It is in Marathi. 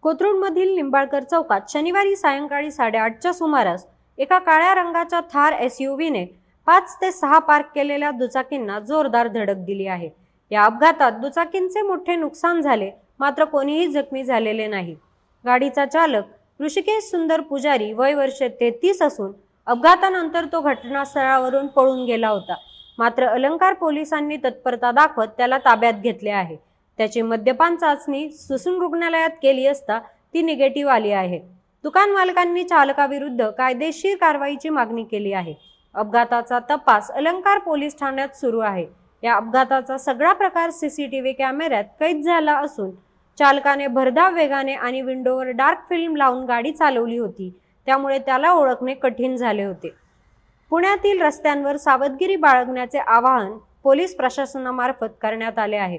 कोथरूडमधील निंबाळकर चौकात शनिवारी सायंकाळी 8:30च्या सुमारास एका काळ्या रंगाच्या थार SUVने 5 ते 6 पार्क केलेल्या दुचाकींना जोरदार धडक दिली आहे। या अपघातात दुचाकींचे मोठे नुकसान झाले, मात्र कोणीही जखमी झालेले नाही। गाडीचा चालक ऋषिकेश सुंदर पुजारी वय वर्ष 33 असून अपघातानंतर तो घटनास्थळावरून पळून गेला होता। मात्र अलंकार पोलिसांनी तत्परता दाखवत त्याला ताब्यात घेतले आहे। त्याची मद्यपान चाचणी ससून रुग्णालयात केली असता ती निगेटिव्ह आली आहे। दुकान मालकांनी चालकाविरुद्ध कायदेशीर कारवाईची मागणी केली आहे। अपघाताचा तपास अलंकार पोलीस ठाण्यात सुरू आहे। या अपघाताचा सगळा प्रकार CCTV कॅमेऱ्यात कैद झाला असून चालकाने भरधाव वेगाने आणि विंडोवर डार्क फिल्म लावून गाडी चालवली होती, त्यामुळे त्याला ओळखणे कठीण झाले होते। पुण्यातील रस्त्यांवर सावधगिरी बाळगण्याचे आवाहन पोलीस प्रशासनामार्फत करण्यात आले आहे।